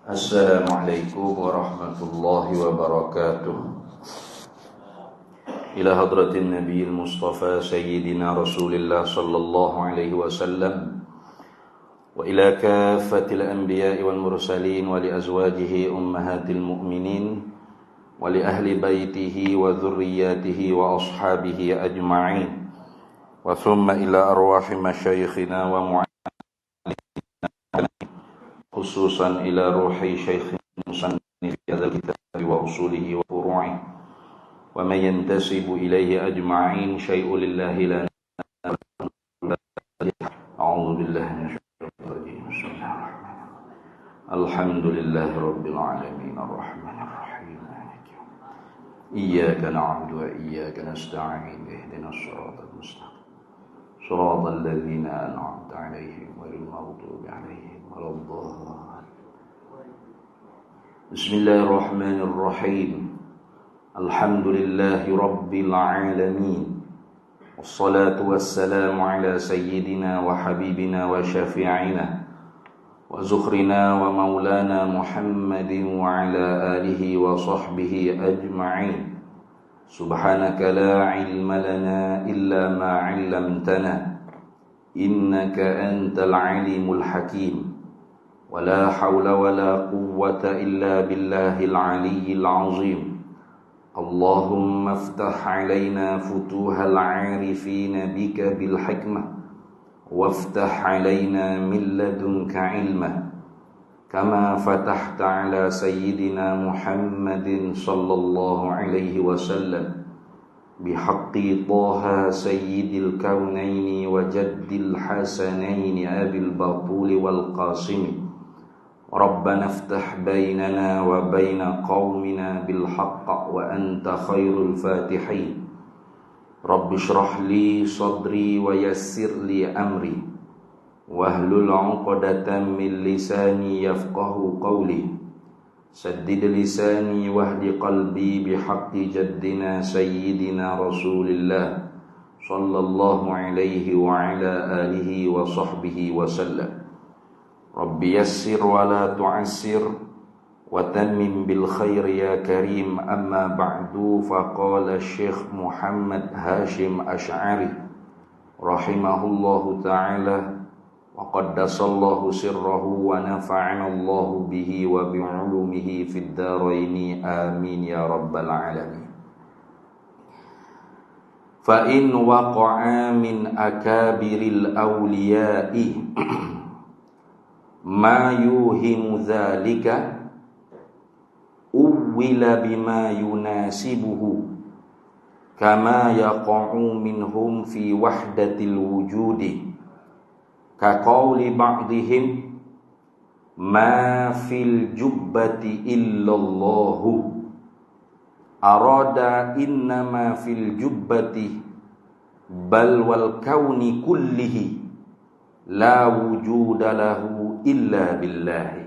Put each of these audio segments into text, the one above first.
Assalamualaikum warahmatullahi wabarakatuh. Ila hadratin Nabiyil Mustafa Sayyidina Rasulillah sallallahu alaihi wasallam wa ila kaffatil anbiya'i wal mursalin wa li azwajihi ummahatil mu'minin wa li ahli baitihi wa dhurriyyatihi wa ashabihi ajma'in wa thumma ila arwahi masyayikhina wa mu'allimina khususan ila ruhi syaikhina musannif hadzal kitab wa usulihi wa furu'i wa man yantasibu ilaihi ajma'in syai'un lillahi la a'udzu billahi minasyaitonir rajim. Alhamdulillahi rabbil alamin arrahmanir rahim maliki yaumiddin iyyaka na'budu wa iyyaka nasta'in ihdinas siratal mustaqim siratal ladzina an'amta 'alaihim ghairil maghdubi 'alaihim Bismillahirrahmanirrahim. Alhamdulillahi rabbil alamin. Wassalatu wassalamu ala sayyidina wa habibina wa syafi'ina wa zukhrina wa maulana Muhammadin wa ala alihi wa sahbihi ajma'in. Subhanaka la ilma lana illa ma 'allamtana innaka antal alimul hakim. ولا حول ولا قوة إلا بالله العلي العظيم اللهم افتح علينا فتوح العارفين بك بالحكمة وافتح علينا من لدنك علما كما فتحت على سيدنا محمد صلى الله عليه وسلم بحق طه سيد الكونين وجد الحسنين أبي البطول والقاسم ربنا افتح بيننا وبين قومنا بالحق وأنت خير الفاتحين رب اشرح لي صدري ويسر لي أمري واحلل عقدة من لساني يفقه قولي سدد لساني واهد قلبي بحق جدنا سيدنا رسول الله صلى الله عليه وعلى آله وصحبه وسلم Rabbi yassir wa la tu'assir wa tammim bil khair ya karim amma ba'du faqala Syekh Muhammad Hashim Asy'ari rahimahullahu ta'ala wa qaddasallahu sirrahu wa nafa'ana Allahu bihi wa bi'ulumihi fid dharaini amin ya rabbal alamin. Fa in waqa'a min akabiril awliya'i ma yuhimu dzalika uwila bima yunasibuhu kama yaqa'u minhum fi wahdatil wujudi ka qawli ba'dihim ma fil jubbati illallahu arada innama fil jubbati bal wal kauni kullihi la wujuda lahu illa billahi.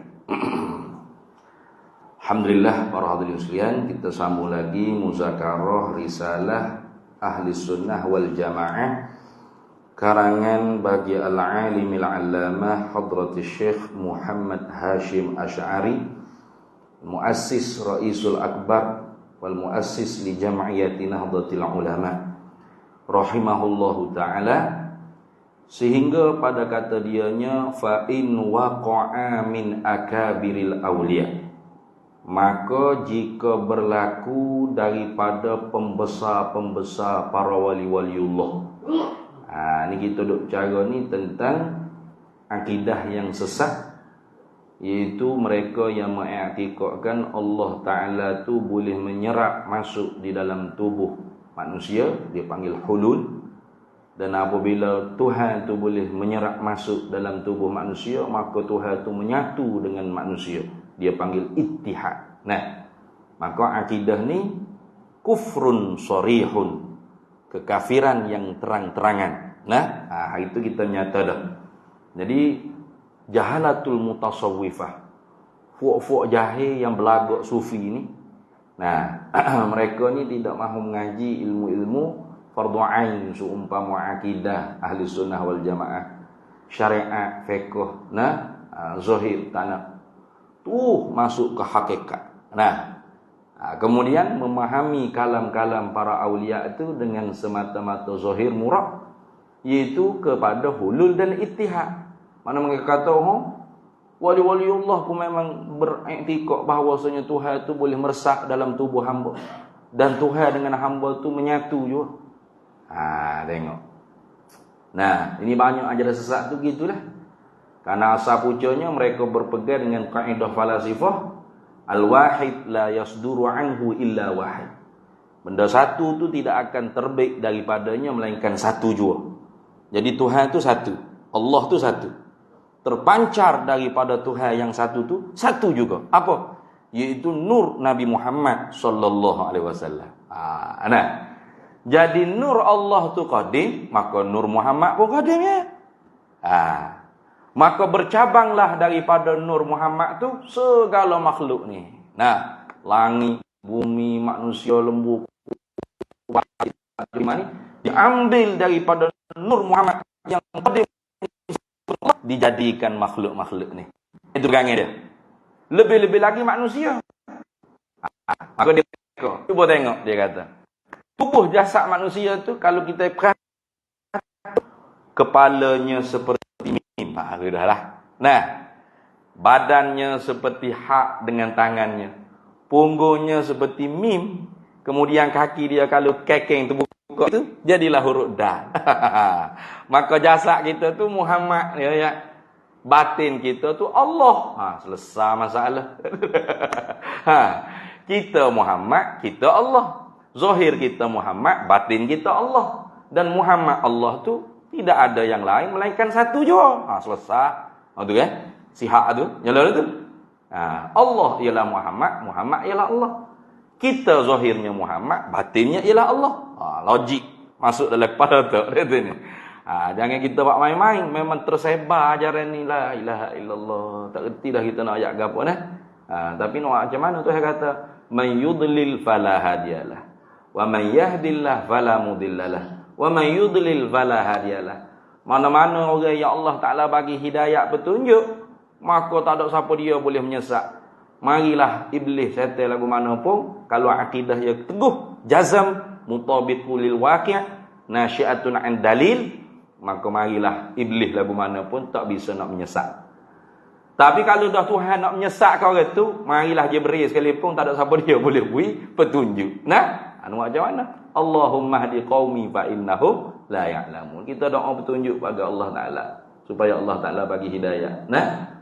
Alhamdulillah para hadirin sekalian, kita sambung lagi muzakarah risalah Ahli Sunnah wal Jamaah karangan bagi al-alimil allamah hadratus Syekh Muhammad Hashim Asy'ari, muassis Raisul Akbar wal muassis li Jam'iyati Nahdlatul Ulama rahimahullahu taala. Sehingga pada kata dianya fa in waqa'a min akabiril awliya, maka jika berlaku daripada pembesar-pembesar para wali-waliullah. Ni kita duk cara ni tentang akidah yang sesat, iaitu mereka yang mengiktikadkan Allah Ta'ala tu boleh menyerap masuk di dalam tubuh manusia, dia panggil hulul. Dan apabila Tuhan tu boleh menyerap masuk dalam tubuh manusia, maka Tuhan tu menyatu dengan manusia, dia panggil ittihad. Nah, maka akidah ni kufrun sharihun, kekafiran yang terang-terangan. Nah, itu kita nyata dah. Jadi jahalatul mutasawwifah, fuak-fuak jahil yang belagak sufi ni, nah mereka ni tidak mahu mengaji ilmu-ilmu fardu ain seumpama akidah ahli sunnah wal jamaah, syariat, fiqh, zahir, tanah. masuk ke hakikat. Kemudian memahami kalam-kalam para aulia itu dengan semata-mata zahir murad, iaitu kepada hulul dan ittihad. Mana mereka kata, wali-waliullah pun memang beriktikad bahawasanya Tuhan itu boleh meresap dalam tubuh hamba, dan Tuhan dengan hamba itu menyatu juga. Tengok. Ini banyak ajaran sesat tu gitulah. Karena asal pucanya mereka berpegang dengan kaedah falasifah al-wahid la yasduru anhu illa wahid. Benda satu tu tidak akan terbit daripadanya melainkan satu jua. Jadi Tuhan tu satu, Allah tu satu. Terpancar daripada Tuhan yang satu tu satu juga. Apa? Iaitu nur Nabi Muhammad sallallahu alaihi wasallam. Jadi nur Allah tu qadim, maka nur Muhammad pun qadim ya. Maka bercabanglah daripada nur Muhammad tu segala makhluk ni. Langit, bumi, manusia, lembu, ni diambil daripada nur Muhammad yang qadim, dijadikan makhluk-makhluk ni. Itu pegangan dia. Lebih-lebih lagi manusia. Maka dia cuba tengok, dia kata, tubuh jasad manusia tu kalau kita perhatikan, kepalanya seperti mim. Sudahlah. Badannya seperti hak dengan tangannya. Punggungnya seperti mim. Kemudian kaki dia kalau kekeng terbuka tu jadilah huruf dal. Maka jasad kita tu Muhammad ya. Batin kita tu Allah. Selesai masalah. Kita Muhammad, kita Allah. Zahir kita Muhammad, batin kita Allah. Dan Muhammad Allah tu tidak ada yang lain melainkan satu jua. Selesai. Tu kan? Sihat tu. Nyala tu. Allah ialah Muhammad, Muhammad ialah Allah. Kita zahirnya Muhammad, batinnya ialah Allah. Logik masuk dalam kepala tu. Jangan kita buat main-main. Memang tersebar ajaran ni, la ilaha illallah. Tak reti dah kita nak ayat ke apa nah. Tapi nak macam mana tu saya kata, man yudlil fala hadiyalah wa man yahdillah fala mudillalah wa man yudlil fala hadiyalah. Mana-mana orang yang Allah Taala bagi hidayah petunjuk, maka tak ada siapa dia boleh menyesat. Marilah iblis setan lagu mana pun, kalau akidah dia teguh, jazam, mutabiqul lil waqi', nasyi'atun an dalil, maka marilah iblis lagu mana pun tak bisa nak menyesat. Tapi kalau dah Tuhan nak menyesatkan orang tu, marilah dia beri sekalipun tak ada siapa dia boleh beri petunjuk. Macam mana? Allahumma hdi qaumi fa innahum la ya'lamun. Kita doa petunjuk pada Allah Taala supaya Allah Taala bagi hidayah.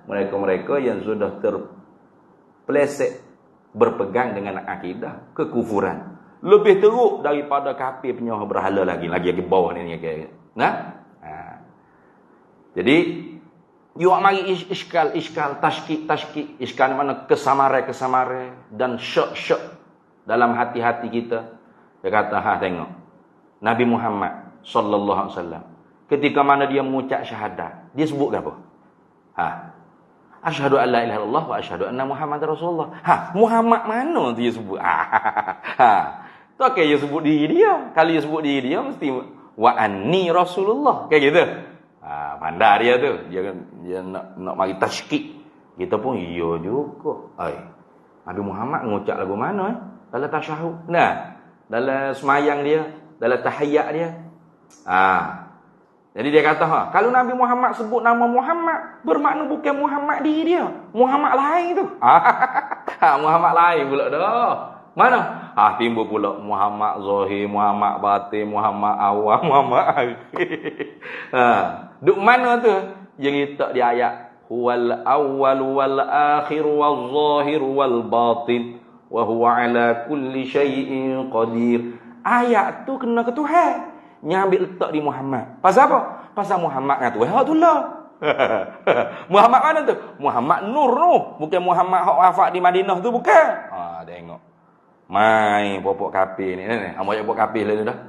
Mereka-mereka yang sudah terpeleset berpegang dengan akidah kekufuran, lebih teruk daripada kafir penyembah berhala lagi ke bawah ni Jadi you mari iskal tashkik iskal mana kesamare dan syok dalam hati-hati kita. Dia kata, tengok Nabi Muhammad sallallahu alaihi wasallam ketika mana dia mengucap syahadat, dia sebut apa? Asyhadu an la ilaha illallah wa asyhadu anna Muhammadar Rasulullah. Muhammad mana dia sebut? Tak kaya dia sebut diri dia. Kalau dia sebut diri dia mesti wa anni Rasulullah. Kayak gitu. Pandai dia tu. Dia nak mari tashkik. Kita pun iya juga. Nabi Muhammad mengucap lagu mana dalam tasyahud. Dalam semayang dia, dalam tahiyyat dia. Jadi dia kata, kalau Nabi Muhammad sebut nama Muhammad, bermakna bukan Muhammad diri dia. Muhammad lain tu. Muhammad lain pula dah. Mana? Timbul pula Muhammad Zahir, Muhammad Batin, Muhammad Awal, Muhammad Akhir. Duk mana tu? Yang letak di ayat. Huwal awwal wal akhir wal zahir wal batin. Wa huwa ala kulli syai'in qadir. Ayat tu kena ke Tuhan. Nyambil letak di Muhammad. Pasal apa? Pasal Muhammad dengan Tuhan tu lah. Muhammad mana tu? Muhammad Nur tu. Bukan Muhammad hak wafat di Madinah tu, bukan. Tengok. Mai popok kapir ni. Amoi popok kapir lah dah.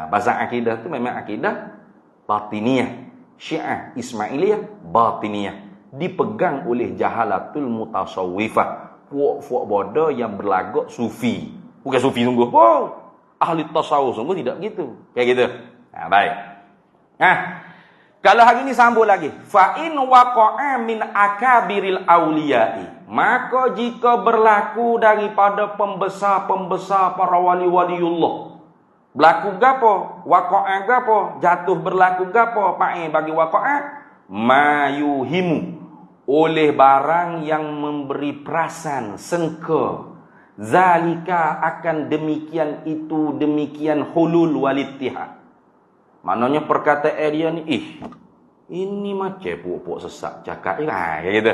Pasal akidah tu memang akidah batiniyah. Syiah Ismailiyah batiniyah. Dipegang oleh jahalatul mutasawwifah. Puak-puak bodoh yang berlagak sufi. Bukan sufi sungguh pun. Ahli tasawuf sungguh tidak begitu. Kayak gitu. Baik. Kalau hari ini sambung lagi. Fa in waqa'a min akabiril auliyai. Maka jika berlaku daripada pembesar-pembesar para wali-waliullah, berlaku gapo? Waqa'a gapo? Jatuh berlaku gapo? Pa'i bagi waqa'a mayuhimu, oleh barang yang memberi perasan, sengka, zalika akan demikian itu, demikian hulul walittihad. Maknanya perkataan dia ni, ini macam pokok sesat cakap je kan, gitu.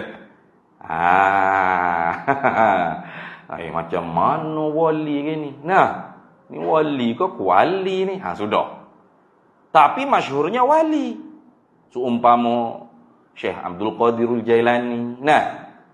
Macam mana wali ke ni? Nah, ni wali ke kuali ni? Sudah. Tapi masyhurnya wali. Seumpama Syekh Abdul Qadirul Jailani. Nah,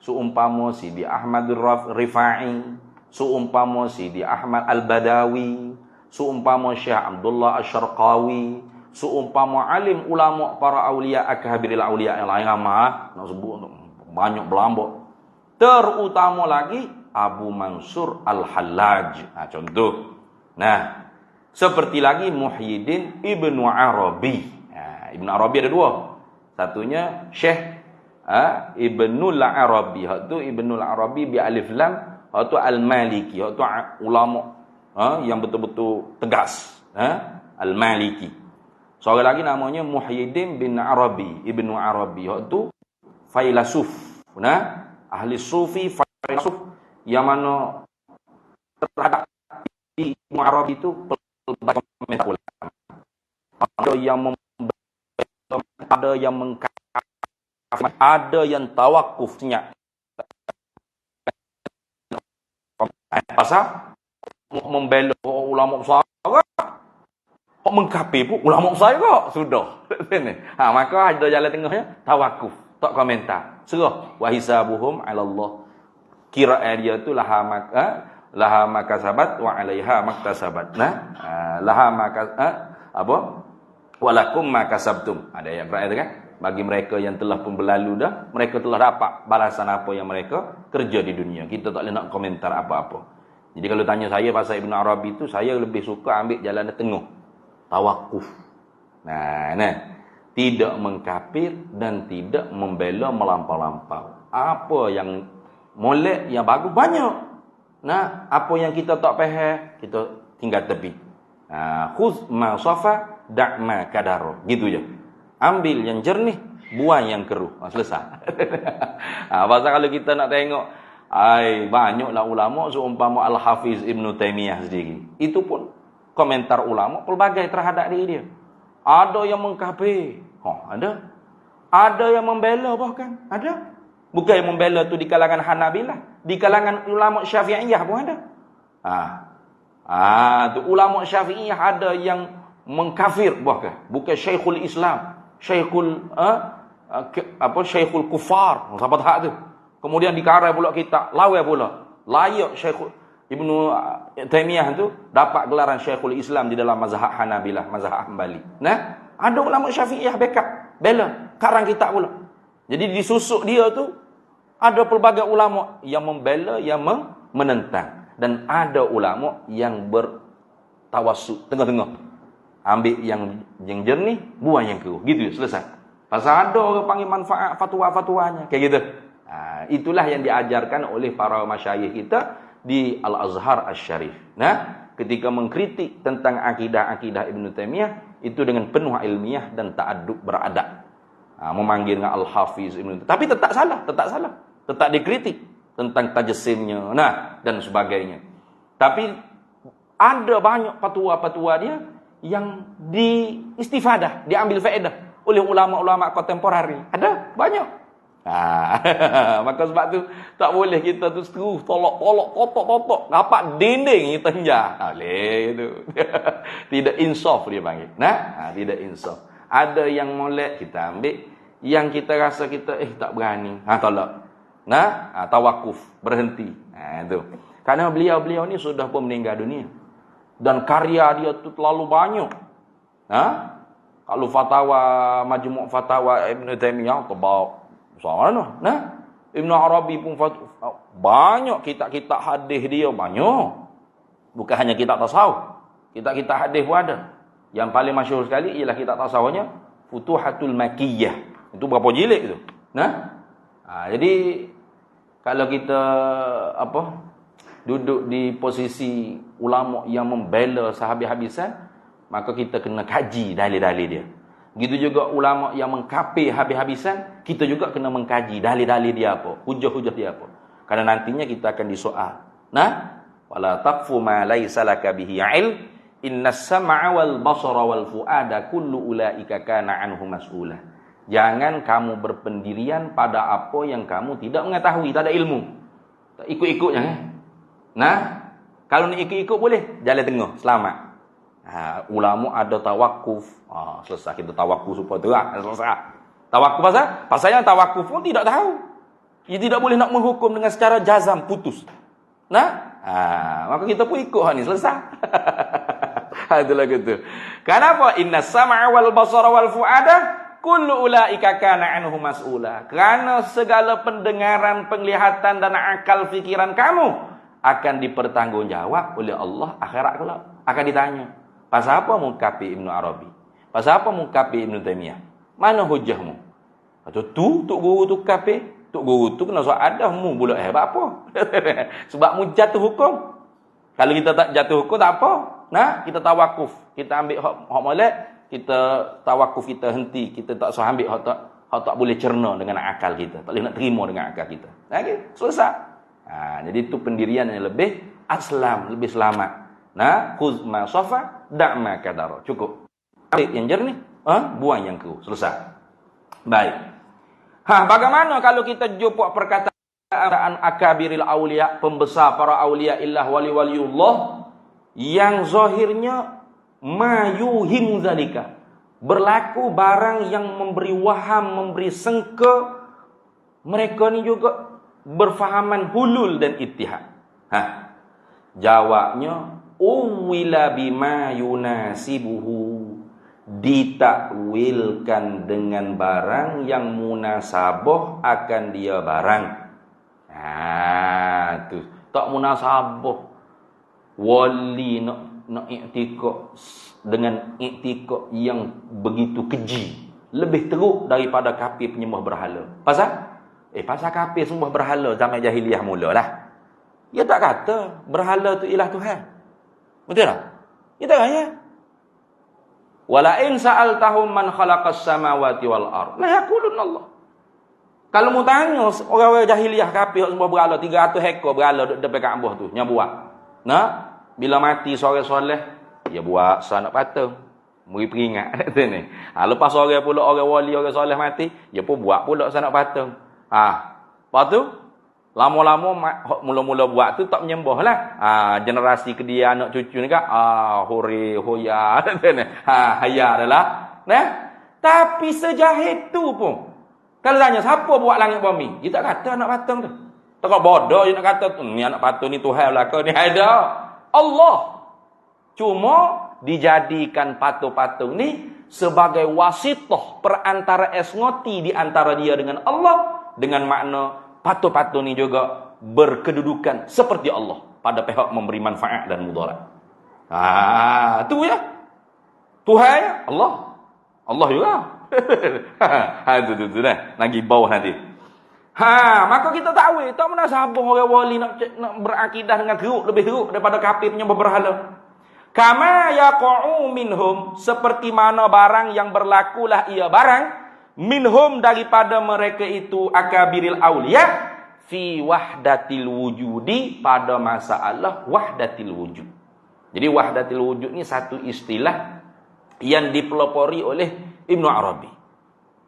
seumpama Sidi Ahmad Rifai, seumpama Sidi Ahmad Al-Badawi, seumpama Syekh Abdullah Asy-Syarqawi, seumpama alim ulama para aulia akhabiril aulia yang lain nak sebut banyak berlambak. Terutama lagi Abu Mansur Al-Hallaj. Contoh. Nah, seperti lagi Muhyiddin Ibnu Arabi. Ibnu Arabi ada dua. Satunya Syekh Ibnul Arabi. Itu Ibnul Arabi bi alif lam, itu Al-Maliki. Itu ulama yang betul-betul tegas. Al-Maliki. Seorang lagi namanya Muhyiddin bin Arabi, Ibnu Arabi. Itu failasuf. Nah, ahli sufi failasuf yang mana terhadap Ibnu Arabi itu pelbagai komentar ulama. Ada yang mengkafir, ada yang tawakufnya. Pasal membela ulama besar, mengkafir pun ulama besar kok. Sudah. Maka ada jalan tengahnya, tawakuf, tak komentar. Serah wa hisabuhum 'ala Allah. Kiraan dia tu laha makasabat wa 'alaiha maktasabat. Nah, laha apa? Walakum makasabtum. Ada ayat Quran itu kan? Bagi mereka yang telah pun berlalu dah, mereka telah dapat balasan apa yang mereka kerja di dunia. Kita tak boleh nak komentar apa-apa. Jadi kalau tanya saya pasal Ibn Arabi itu, saya lebih suka ambil jalan tengah. Tawakuf. Nah, tidak mengkafir dan tidak membela melampau-lampau. Apa yang molek, yang bagus banyak. Nah, apa yang kita tak faham, kita tinggal tepi. Khudz ma safa da' ma kadaro. Gitu je. Ambil yang jernih, buang yang keruh. Selesai. Pasal kalau kita nak tengok, banyaklah ulama seumpama Al-Hafiz Ibn Taimiyah sendiri. Itu pun komentar ulama pelbagai terhadap diri dia. Ada yang mengkafir. Ada. Ada yang membela bahkan. Ada. Bukan yang membela tu di kalangan Hanabilah. Di kalangan ulama Syafi'iyah pun ada. Tu ulama Syafi'iyah ada yang mengkafir bahkan. Bukan Syekhul Islam. Syekhul Syekhul Kufar. Siapa tak tu. Kemudian dikarai pula kita. Lawan pula. Layak Syekhul Ibnu Taimiyah tu dapat gelaran Syekhul Islam di dalam mazhab Hanabilah, mazhab Hambali. Nah, ada ulama Syafi'iyah backup, bela, karang kitab pula. Jadi disusuk dia tu ada pelbagai ulama yang membela, yang menentang, dan ada ulama yang bertawassut tengah-tengah. Ambil yang jernih, buang yang keruh. Gitu selesai. Pasal ada orang panggil manfaat fatwa-fatwanya kayak gitu. Itulah yang diajarkan oleh para masyayikh kita di Al-Azhar Asy-Syarif. Nah, ketika mengkritik tentang akidah-akidah Ibn Taimiyah itu dengan penuh ilmiah dan ta'addub beradab. Memanggil dengan Al-Hafiz Ibn Taimiyah. Tapi tetap salah. Tetap dikritik tentang tajsimnya, dan sebagainya. Tapi ada banyak fatwa-fatwa dia yang diistifadah, diambil faedah oleh ulama-ulama kontemporari. Ada banyak. Maka sebab tu tak boleh kita tu terus totok, dapat dinding kita injak. Boleh itu. Tidak insaf dia panggil. Tidak insaf. Ada yang molek kita ambil, yang kita rasa kita tak berani. Tolak. Tawakuf, berhenti. Itu. Karena beliau ni sudah pun meninggal dunia. Dan karya dia tu terlalu banyak. Kalau fatwa, majmu' fatwa Ibn Taimiyah tebal. Soalnya, Ibn Arabi pun banyak kitab-kitab hadis dia banyak. Bukan hanya kitab tasawuf. Kitab-kitab hadis pun ada. Yang paling masyhur sekali ialah kitab tasawufnya Futuhatul Makkiyah. Itu berapa jilid itu? Jadi kalau kita duduk di posisi ulama yang membela sehabis-habisan, maka kita kena kaji dalil-dalil dia. Begitu juga ulama yang mengkafir habis-habisan, kita juga kena mengkaji dalil-dalil dia apa, hujah-hujah dia apa. Karena nantinya kita akan disoal. Nah, wala taqfu ma laysa laka bihi ilm, innas sam'a wal basara wal fuada kullu ulaika kana anhu mas'ula. Jangan kamu berpendirian pada apa yang kamu tidak mengetahui, tak ada ilmu. Tak ikut-ikut jangan. Nah, kalau ni ikut-ikut boleh, jalan tengah, selamat. Ulama ada tawakuf. Selesai kita tawakuf supaya terang, selesai. Tawakuf pasal yang tawakuf pun tidak tahu. Dia tidak boleh nak menghukum dengan secara jazam, putus. Nah, maka kita pun ikut ni, selesai. Itulah gitu. Kenapa? Inna sam'a wal basara wal fuada kullu ulaika kana anhu mas'ula. Kerana segala pendengaran, penglihatan dan akal fikiran kamu akan dipertanggungjawab oleh Allah akhirat kelak. Akan ditanya. Pasal apa mu kafir Ibnu Arabi? Pasal apa mu kafir Ibnu Taimiyah? Mana hujahmu? Atau tuk guru tu kafir? Tuk guru tu kena soal ada mu pula hebat apa? Sebab mu jatuh hukum. Kalau kita tak jatuh hukum tak apa. Nah, kita tawakuf. Kita ambil hak molek, kita tawakuf, kita henti, kita tak usah ambil hak tak boleh cerna dengan akal kita. Tak boleh nak terima dengan akal kita. Okey, selesai. Jadi itu pendirian yang lebih aslam, lebih selamat. Nah, khuz ma safa, da' ma kadara. Cukup. Ambil yang jernih, buang yang keruh. Selesai. Baik. Bagaimana kalau kita jumpa perkataan akabiril auliya, pembesar para auliya illah wali-waliullah, yang zahirnya mayuhim zalika, berlaku barang yang memberi waham, memberi sengka, mereka ni juga berfahaman hulul dan ittihad. Jawabnya uwila bima yunasibuhu, ditakwilkan dengan barang yang munasabah akan dia barang. Tu tak munasabah. Wali nak iktikad dengan iktikad yang begitu keji, lebih teruk daripada kafir penyembah berhala. Pasal kafir sembah berhala zaman jahiliah mulalah. Dia tak kata berhala tu ilah Tuhan. Betul tak? Dia tak kata. Wala in sa'altahum man khalaqas samawati wal ard la yaqulun Allah. Kalau mu tanya orang-orang jahiliah kafir sembah berhala 300 ekor berhala depan Kaabah tu, nya buat. Nah, bila mati seorang soleh, dia buat sanak patung. Beri peringat kata ni. Lepas orang pula orang wali, orang soleh mati, dia pun buat pula sanak patung. Lepas tu lama-lama mula-mula buat tu tak menyembah lah. Generasi kedia anak cucu ni kan, hore hoya kata ni. Haya adalah. Nah, tapi sejahit tu pun kalau tanya siapa buat langit bumi, dia tak kata anak patung tu. Tak bodoh dia nak kata ni anak patung ni Tuhan lah ke ni ada. Allah. Cuma dijadikan patung-patung ni sebagai wasitah perantara esngoti di antara dia dengan Allah, dengan makna patung-patung ni juga berkedudukan seperti Allah pada pihak memberi manfaat dan mudarat. Tu ya. Tuhan ya Allah. Allah juga. Tu dah. Lagi bawah nanti. Maka kita tahu tak munasabah orang wali nak berakidah dengan teruk, lebih teruk daripada kafir penyembah berhala. Kama yaqa'u minhum, seperti mana barang yang berlakulah ia barang minhum daripada mereka itu akabiril auliya fi wahdatil wujudi, pada masalah wahdatil wujud. Jadi wahdatil wujud ni satu istilah yang dipelopori oleh Ibnu Arabi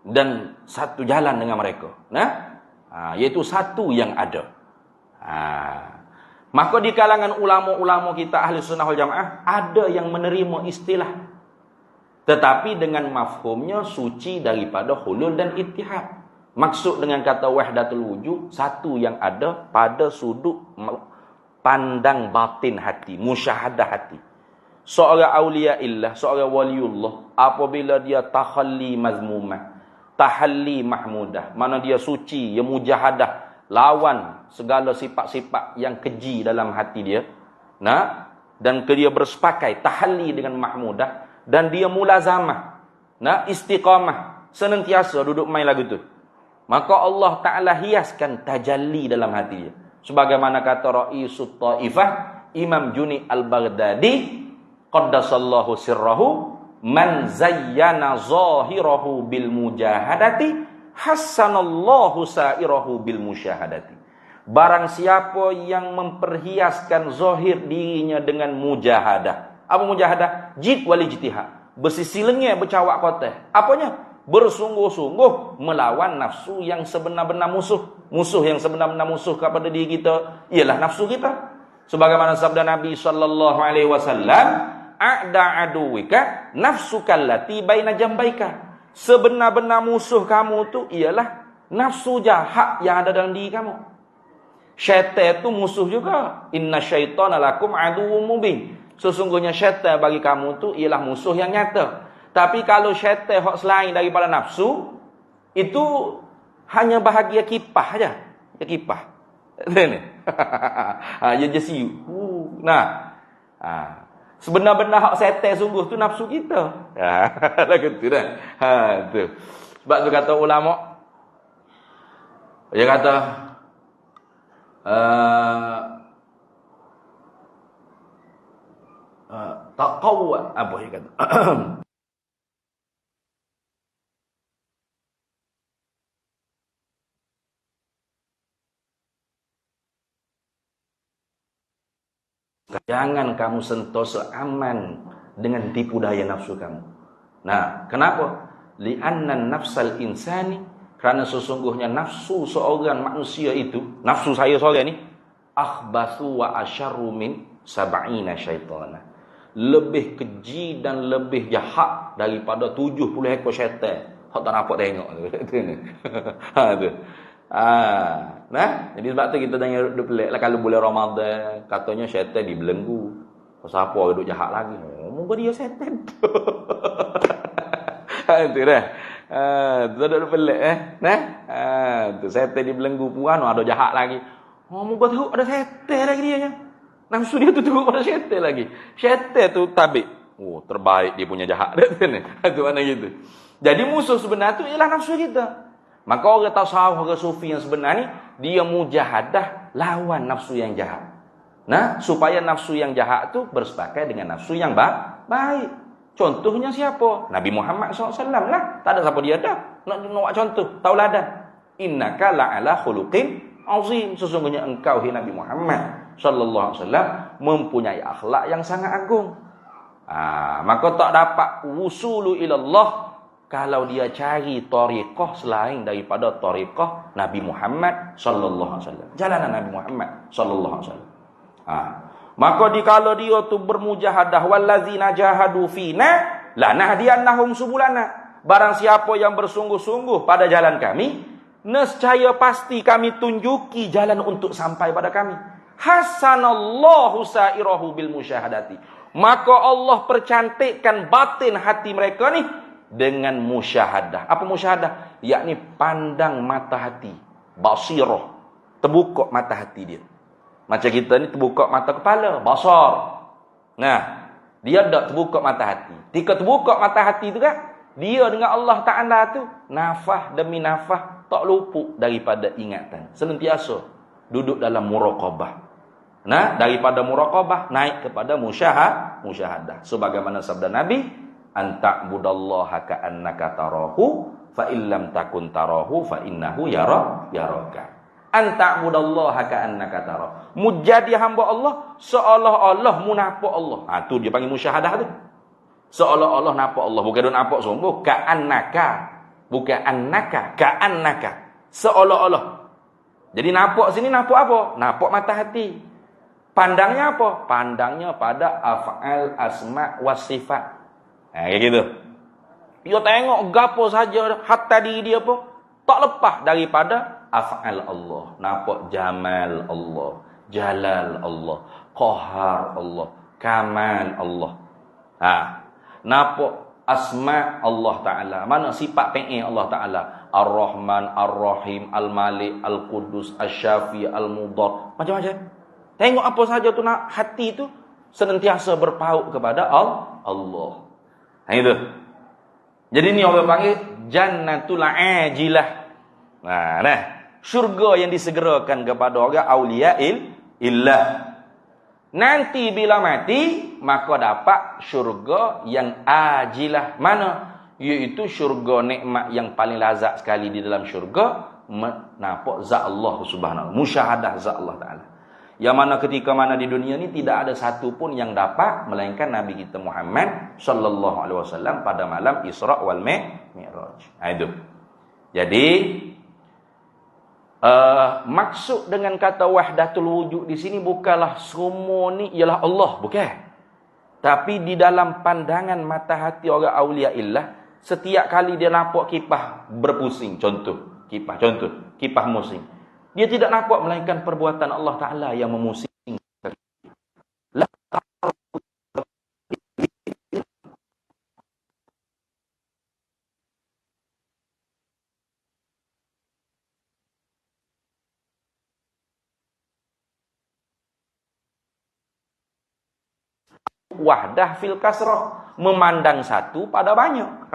dan satu jalan dengan mereka. Iaitu satu yang ada. Maka di kalangan ulama-ulama kita ahli sunnah wal jamaah ada yang menerima istilah, tetapi dengan mafhumnya suci daripada hulul dan ittihad. Maksud dengan kata wahdatul wujud, satu yang ada pada sudut pandang batin hati, musyahadah hati. Seorang aulia illah, seorang waliullah, apabila dia takhalli mazmumah, tahalli mahmudah, mana dia suci, dia mujahadah, lawan segala sifat-sifat yang keji dalam hati dia, dan dia bersepakai tahalli dengan mahmudah, dan dia mulazamah, istiqamah, senantiasa duduk main lagu tu. Maka Allah Ta'ala hiaskan tajalli dalam hatinya. Sebagaimana kata Ra'isut Ta'ifah, Imam Juni Al-Baghdadi, Qaddasallahu sirrahu, man zayyana zahirahu bil mujahadati, hassanallahu sairahu bil musyahadati. Barang siapa yang memperhiaskan zahir dirinya dengan mujahadah. Apa mujahadah? Jid wal ijtihad. Bersisi lengah, bercawak koteh. Apanya? Bersungguh-sungguh melawan nafsu yang sebenar-benar musuh. Musuh yang sebenar-benar musuh kepada diri kita ialah nafsu kita. Sebagaimana sabda Nabi sallallahu alaihi wasallam, a'da aduwika nafsukal lati baina jambaika. Sebenar-benar musuh kamu tu ialah nafsu jahat yang ada dalam diri kamu. Syaitan itu musuh juga. Inna syaitana lakum aduwwum mubin. Sesungguhnya syaitan bagi kamu tu ialah musuh yang nyata. Tapi kalau syaitan hak selain daripada nafsu, itu hanya bahagia kipah aja. Ya kipah. Dia jesiu. Nah. Sebenar-benar hak syaitan sungguh tu nafsu kita. Lah gitu dah. Tu. Sebab tu kata ulama, dia kata taqawwa, apa dia kata? Jangan kamu sentosa aman dengan tipu daya nafsu kamu. Nah, kenapa? Li'anna nafsal insani, kerana sesungguhnya nafsu seorang manusia itu, nafsu saya seorang ni, akhbathu wa asyarru min sab'ina syaitana. Lebih keji dan lebih jahat daripada 70 ekor syaitan. Hak tak nampak tengok tu. Tu. Nah, jadi sebab tu kita jangan duduk pelik lah kalau bulan Ramadan katanya syaitan dibelenggu. Siapa duduk jahat lagi? Moga dia syaitan. Tu dah. Tu duduk pelik Nah. Tu syaitan dibelenggu puan ada jahat lagi. Moga teruk ada syaitan lagi dia nya. Nafsu dia tu teruk pada syaitan lagi. Syaitan tu tabik. Terbaik dia punya jahat. Tu mana gitu. Jadi musuh sebenar tu ialah nafsu kita. Maka orang tasawuf, orang sufi yang sebenar ni, dia mujahadah lawan nafsu yang jahat. Nah, supaya nafsu yang jahat tu bersepakat dengan nafsu yang baik. Contohnya siapa? Nabi Muhammad SAW lah. Tak ada siapa dia dah. Nak buat contoh, tauladan. Innaka la'ala khuluqin azim. Sesungguhnya engkau, hai Nabi Muhammad SAW, mempunyai akhlak yang sangat agung. Maka tak dapat wusulu ilallah kalau dia cari tariqah selain daripada tariqah Nabi Muhammad sallallahu alaihi wasallam. Jalanan Nabi Muhammad sallallahu alaihi wasallam. Maka dikala dia tu bermujahadah wallazina jahadu fina lanahdiyannahum subulana. Barang siapa yang bersungguh-sungguh pada jalan kami, nescaya pasti kami tunjuki jalan untuk sampai pada kami. Hasanallahu sairahu bil musyahadati. Maka Allah percantikkan batin hati mereka ni dengan musyahadah. Apa musyahadah? Yakni pandang mata hati. Basirah. Terbuka mata hati dia. Macam kita ni terbuka mata kepala. Basar. Nah, dia tak terbuka mata hati. Jika terbuka mata hati tu kan, dia dengan Allah Ta'ala tu, nafah demi nafah, tak luput daripada ingatan. Senantiasa duduk dalam muraqabah. Nah, daripada muraqabah naik kepada musyahadah. Sebagaimana sabda Nabi, anta'budallaha ka'annaka tarahu fa illam takun tarahu fa innahu yaraka. Anta'budallaha ka'annaka tarahu. Mujadi hamba Allah seolah-olah mu nampak Allah. Tu dia panggil musyahadah tu. Seolah-olah nampak Allah, bukan dia nampak sungguh. Ka'annaka, bukan annaka, ka'annaka. Seolah-olah. Jadi nampak sini nampak apa? Nampak mata hati. Pandangnya apa? Pandangnya pada af'al, asma' was sifat. Kayak gitu. Dia tengok gapo saja hatta diri dia pun tak lepas daripada af'al Allah. Nampak jamal Allah, jalal Allah, qahar Allah, kamal Allah. Nampak asma Allah Ta'ala. Mana sifat fi'il Allah Ta'ala? Ar-Rahman, Ar-Rahim, Al-Malik, Al-Qudus, Asy-Syafi, Al-Mudhar. Macam-macam. Tengok apa saja tu nak hati tu senantiasa berpaut kepada Allah. Itu. Jadi ni orang panggil jannatul ajilah. Nah, syurga yang disegerakan kepada orang aulia illah. Nanti bila mati, maka dapat syurga yang ajilah. Mana? Iaitu syurga nikmat yang paling lazat sekali di dalam syurga, nampak zat Allah Subhanahu, musyahadah zat Allah Taala. Yang mana ketika mana di dunia ni tidak ada satu pun yang dapat melainkan Nabi kita Muhammad sallallahu alaihi wasallam pada malam Isra wal Mi'raj. Itu. Jadi maksud dengan kata wahdatul wujud di sini bukanlah semua ni ialah Allah, bukan. Tapi di dalam pandangan mata hati orang aulia illah, setiap kali dia nampak kipas berpusing, contoh kipas musing, dia tidak nampak melainkan perbuatan Allah Ta'ala yang memusing. Wahdah fil kasrah, memandang satu pada banyak.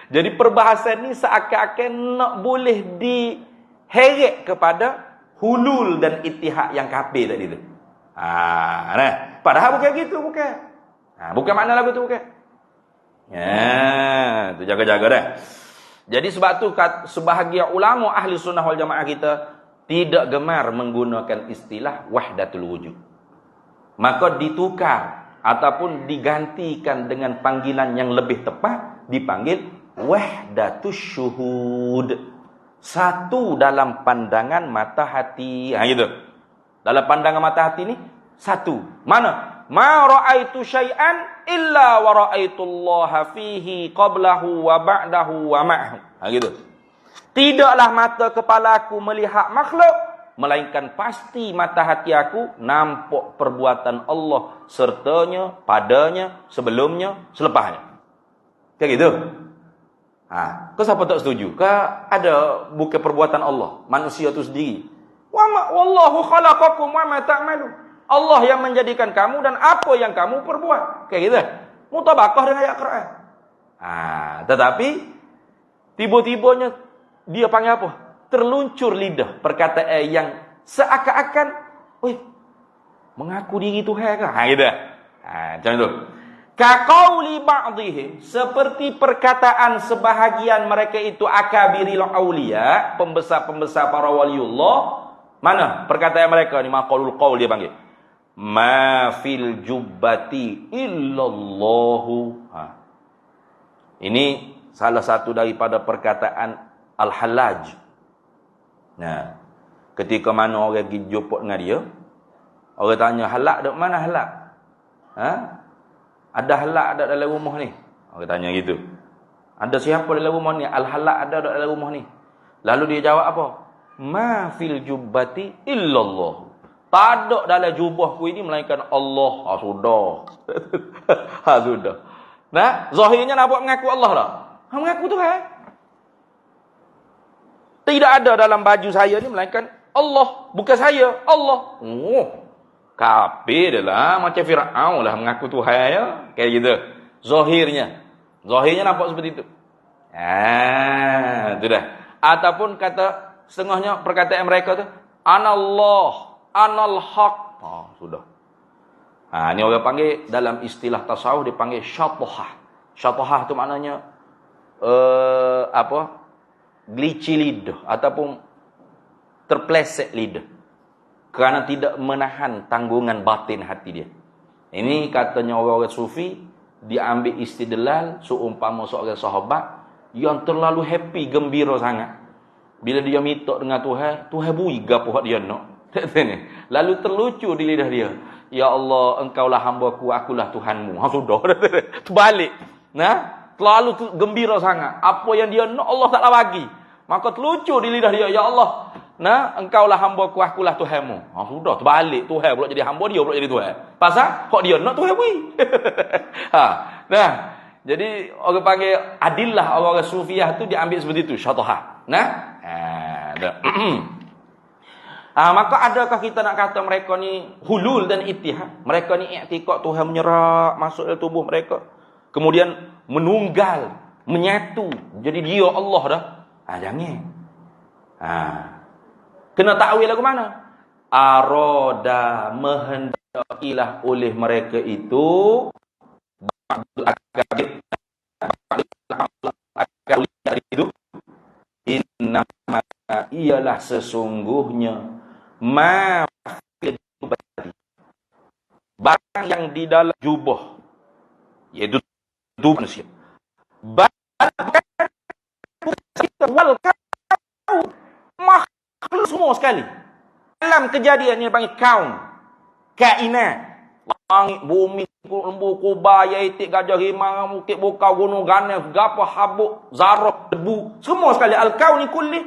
Jadi perbahasan ni seakan-akan nak boleh diheret kepada hulul dan ittihad yang kafir tadi tu. Padahal bukan gitu, bukan. Bukan makna lagu tu, bukan. Tu jaga-jaga dah. Jadi sebab tu sebahagian ulama ahli sunnah wal jamaah kita tidak gemar menggunakan istilah wahdatul wujud. Maka ditukar ataupun digantikan dengan panggilan yang lebih tepat, dipanggil wahdatus syuhud. Satu dalam pandangan mata hati. Gitu. Dalam pandangan mata hati ni satu. Mana? Ma ra'aitu syai'an illa wa ra'aitullaha fihi qablahu wa ba'dahu wa ma'hu. Gitu. Tidaklah mata kepala aku melihat makhluk, melainkan pasti mata hati aku nampak perbuatan Allah sertanya, padanya, sebelumnya, selepasnya. Kayak gitu. Kau siapa tak setuju? Kau ada bukan perbuatan Allah, manusia itu sendiri. Wallahu khalaqakum wa ma ta'malun. Allah yang menjadikan kamu dan apa yang kamu perbuat. Kayak gitu. Mutabakah dengan ayat Quran. Tetapi tiba-tibanya dia panggil apa? Terluncur lidah perkataan yang seakan-akan mengaku diri Tuhan ke? Gitu. Macam tu. Kaqauli ba'dihim, seperti perkataan sebahagian mereka itu akabiril auliya, pembesar-pembesar para waliullah. Mana perkataan mereka ni? Maqalul qaul dia panggil. Ma fil jubbati illallahu. Ini salah satu daripada perkataan Al-Hallaj. Ketika mana orang pergi jumpa dengan dia, orang tanya, halak duk mana halak? Ada halak ada dalam rumah ni? Orang tanya gitu. Ada siapa dalam rumah ni? Al-halak ada dalam rumah ni? Lalu dia jawab apa? Ma fil jubbati illallah. Tak ada dalam jubahku ini melainkan Allah. Sudah. Sudah. Zahirnya nak buat mengaku Allah dah. Mengaku Tuhan. Tidak ada dalam baju saya ni melainkan Allah, bukan saya, Allah. Kafir dia lah, macam Fir'aun lah mengaku Tuhan ya. Kayak gitu. Zahirnya nampak seperti itu. Itu dah. Ataupun kata setengahnya perkataan mereka tu, anallah, anal haq. Sudah. Ini orang panggil dalam istilah tasawuf dipanggil syatahah. Syatahah tu maknanya glitchy lidah ataupun terpleset lidah kerana tidak menahan tanggungan batin hati dia. Ini katanya orang-orang sufi diambil istidlal seumpama seorang sahabat yang terlalu happy, gembira sangat. Bila dia minta dengan Tuhan, Tuhan bui gapo hak dia nak. Lalu terlucu di lidah dia, ya Allah, engkaulah hamba-Ku, akulah Tuhanmu. Sudah. Terbalik. Terlalu gembira sangat. Apa yang dia nak Allah taklah bagi. Maka terlucu di lidah dia, ya Allah, engkaulah hamba-Ku, akulah Tuhanmu. Sudah, terbalik. Tuhan pula jadi hamba, dia pula jadi Tuhan. Pasal kok dia nak Tuhan bui. Jadi orang panggil adillah, orang-orang sufiah tu diambil seperti itu, syatahah. Maka adakah kita nak kata mereka ni hulul dan ittihad? Mereka ni i'tiqad Tuhan menyerap masuk dalam tubuh mereka, kemudian menunggal, menyatu, jadi dia Allah dah. Jangan. Kena takwil lagu mana? Aroda menghendakilah oleh mereka itu itu innama ialah sesungguhnya ma barang yang di dalam jubah, yaitu tubuh manusia. Wal kaun, makhluk semua sekali. Dalam kejadian ini panggil kaun, kainat, langit, bumi, lembu, kubah, itik, gajah, rimang, bukit, bukau, gunung, ganas, gapa, habuk, zarah, debu, semua sekali. Al-kauni kulli,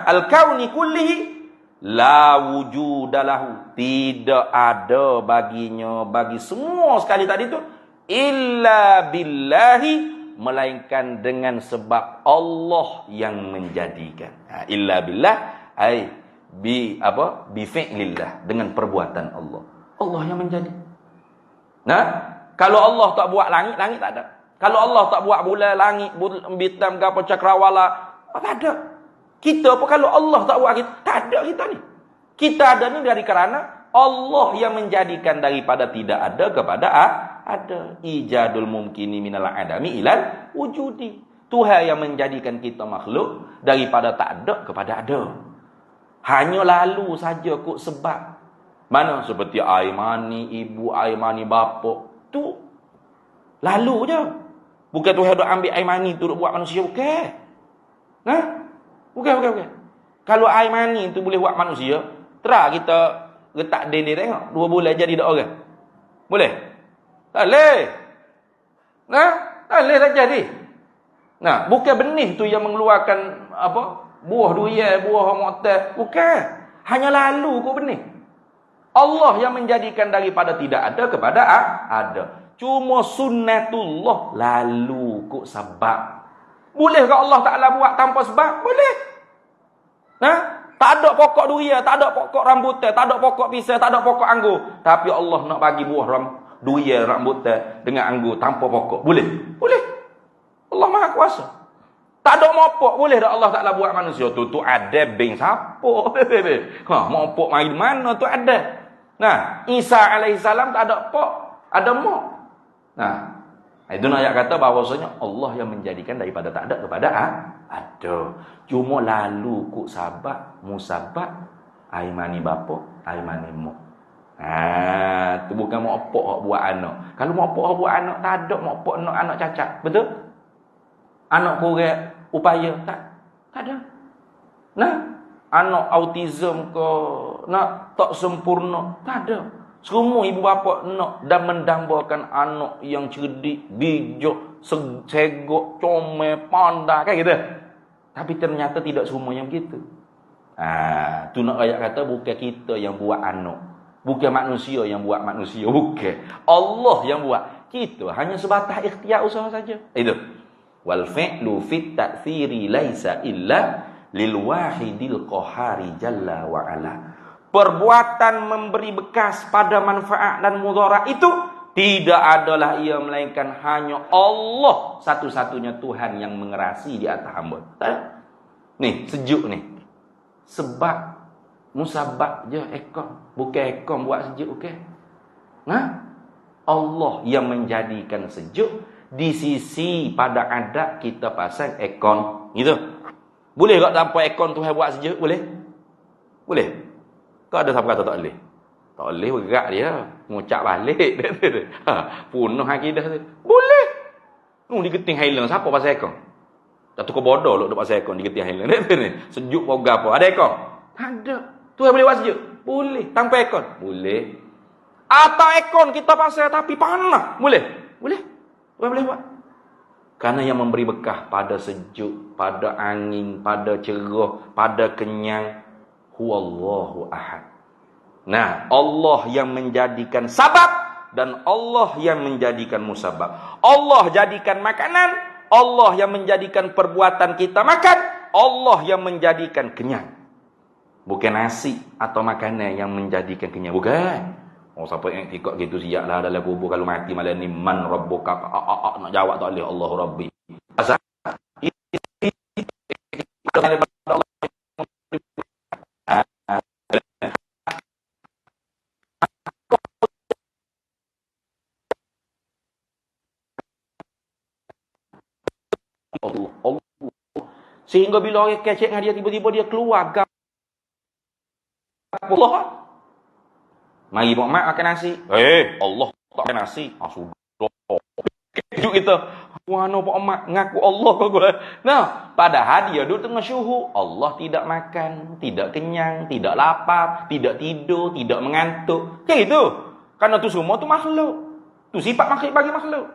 al-kauni kullihi la wujudalahu, tidak ada baginya, bagi semua sekali tadi tu, illa billahi, melainkan dengan sebab Allah yang menjadikan. Illa billah ai bi fi'lillah, dengan perbuatan Allah. Allah yang menjadi. Kalau Allah tak buat langit, langit tak ada. Kalau Allah tak buat bulan, langit, bintang, gapo, cakrawala, tak ada. Kita apa kalau Allah tak buat kita? Tak ada kita ni. Kita ada ni dari kerana Allah yang menjadikan daripada tidak ada kepada ada. Ijadul mumkini minal adami ilal wujudi. Tuhan yang menjadikan kita makhluk daripada tak ada kepada ada. Hanya lalu saja kok sebab. Mana seperti air mani ibu, air mani bapa. Tu lalu je. Bukan Tuhan duk ambil air mani tu duk buat manusia, bukan. Bukan. Kalau air mani tu boleh buat manusia, terah kita letak dinding tengok 2 bulan jadi dak orang. Boleh? Tak boleh. Tak boleh tak jadi. Bukan benih tu yang mengeluarkan buah durian, buah mu'tah, bukan. Hanya lalu kok benih. Allah yang menjadikan daripada tidak ada kepada ada. Cuma sunnatullah lalu kok sebab. Bolehkah Allah Ta'ala buat tanpa sebab? Boleh. Tak ada pokok durian, tak ada pokok rambutan, tak ada pokok pisang, tak ada pokok anggur. Tapi Allah nak bagi buah durian, rambutan dengan anggur tanpa pokok. Boleh? Boleh. Allah Maha Kuasa. Tak ada mopok, boleh dah Allah Ta'ala buat manusia tu ada beng siapa? Mopok mari mana tu ada. Isa alaihissalam tak ada pok, ada mok. Itu nak ayat kata bahawasanya Allah yang menjadikan daripada tak ada kepada ada. Cuma lalu kok sabak, musabak, air mani bapa, air mani mok. Tu bukan mopok hak buat anak. Kalau mopok hak buat anak, tak ada mopok nak anak cacat. Betul? Anak kurang upaya tak ada. Anak autism ke tak sempurna, tak ada. Semua ibu bapa nak dan mendambakan anak yang cerdik, bijak, segok, comel, pandai kan gitu. Tapi ternyata tidak semua yang begitu. Tu nak ayat kata bukan kita yang buat anak, bukan manusia yang buat manusia, bukan. Allah yang buat. Kita hanya sebatas ikhtiar usaha saja. Itu. Wal fi'lu fit ta'thiri laisa illa lil wahidil qahari jalla wa ala. Perbuatan memberi bekas pada manfaat dan mudarat itu tidak adalah ia melainkan hanya Allah satu-satunya Tuhan yang mengerasi di atas hamba. Ni sejuk ni. Sebab musabab je ekor, bukan ekor buat sejuk, okey. Allah yang menjadikan sejuk. Di sisi pada adat kita pasang ekon gitu. Boleh tak tanpa ekon Tuhan buat sejuk? Boleh? Boleh? Kau ada siapa kata tak boleh? Tak boleh, berat dia. Ngucap balik. Punuh akidah tu. Boleh. Di geting Highland siapa pasal ekon? Tak tukar bodoh lu duk pasal ekon di geting Highland. Sejuk apa apa? Ada ekon? Tak ada. Tuhan boleh buat sejuk? Boleh. Tanpa ekon? Boleh. Atau ekon kita pasal tapi panas? Boleh? Boleh. Boleh buat. Karena yang memberi bekah pada sejuk, pada angin, pada cerah, pada kenyang, huwallahu ahad. Allah yang menjadikan sabab dan Allah yang menjadikan musabab. Allah jadikan makanan, Allah yang menjadikan perbuatan kita makan, Allah yang menjadikan kenyang. Bukan nasi atau makanan yang menjadikan kenyang, bukan. Siapa yang ikut gitu siaplah dalam kubur kalau mati malam ni man rabbuka nak jawab tak boleh Allahu rabbi. Sehingga bila orang kecek dengan dia, tiba-tiba dia keluar Allah. Mari buat mak makan nasi. Allah tak makan nasi. Sudah. Kejut kita. Mana Pak Mak ngaku Allah kau. Nah, padahal dia duduk tengah syuhud. Allah tidak makan, tidak kenyang, tidak lapar, tidak tidur, tidak mengantuk. Kayak gitu. Karena tu semua tu makhluk. Tu sifat makhluk bagi makhluk.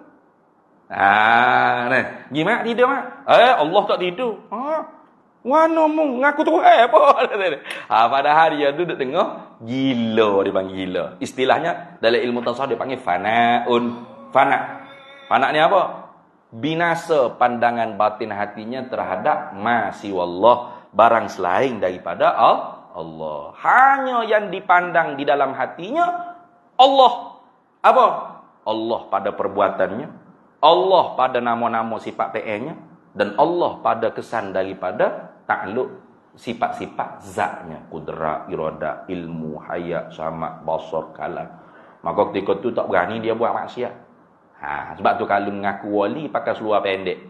Nah, gimana tidur mak? Allah tak tidur. Mana mu ngaku tu apa? Padahal dia duduk tengah gila, dipanggil gila. Istilahnya dalam ilmu tasawuf dia panggil fanaun. Fana ni apa? Binasa pandangan batin hatinya terhadap wallah, barang selain daripada Allah. Hanya yang dipandang di dalam hatinya Allah. Apa? Allah pada perbuatannya, Allah pada nama-nama sifat PN-nya, dan Allah pada kesan daripada takluk sifat-sifat zatnya, kudrat, iradah, ilmu, hayat, sama, basar, kalam. Maka ketika tu tak berani dia buat maksiat. Sebab tu kalau mengaku wali pakai seluar pendek.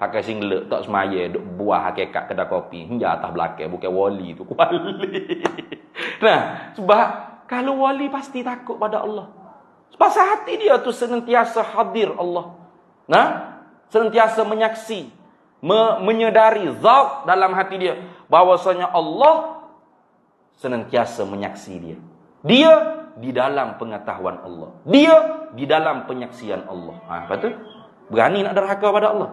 Pakai singlet, tak semaya, duk buah hakikat kedai kopi. Hingga atas belakang, bukan wali tu, wali. Sebab kalau wali pasti takut pada Allah. Sebab hati dia tu senantiasa hadir Allah. Senantiasa menyaksi, menyedari zat dalam hati dia bahwasanya Allah senantiasa menyaksi dia. Dia di dalam pengetahuan Allah. Dia di dalam penyaksian Allah. Lepas tu berani nak derhaka pada Allah.